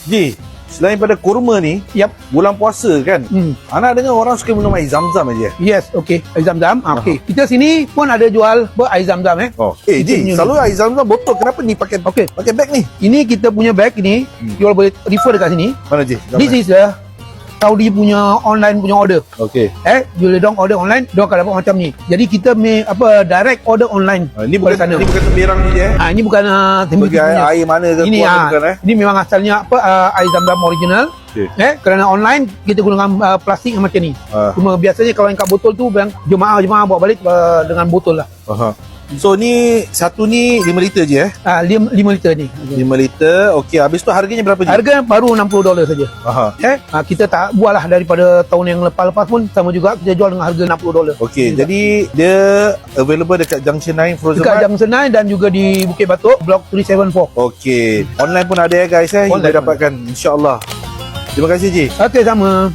Ji, selain pada kurma ni, Yap. bulan puasa kan, Ana dengar orang suka minum air zam-zam aja. Yes, okey. Air zam-zam. Okey. Kita sini pun ada jual air zam-zam Oh, Kita Ji, punya selalu air zam-zam botol, kenapa ni pakai Okey. beg ni? Ini kita punya bag ni, you all boleh refer dekat sini. Mana Ji? This is the Saudi punya online punya order. Okey. Bila dong order online, dong akan dapat macam ni. Jadi kita direct order online. Ini bukan sana. ini bukan temberang ni je. Ini bukan Bagi air mana ke ini kuat bukan ini memang asalnya air zam-zam original. Okey. Kerana online kita gunakan plastik yang macam ni. Cuma biasanya kalau yang kat botol tu yang jemaah bawa balik dengan botol lah. Aha. So ni satu ni 5 liter je 5 liter ni. 5 liter. Okey, habis tu harganya berapa je? Harga baru $60 saja. Aha. Kita tak buat lah daripada tahun yang lepas-lepas pun sama juga kita jual dengan harga $60. Okey, jadi dia available dekat Junction 9 Frozen Dekat Mart. Junction 9 dan juga di Bukit Batok Block 374. Okey, online pun ada guys you boleh dapatkan insya-Allah. Terima kasih Ji. Okey, sama.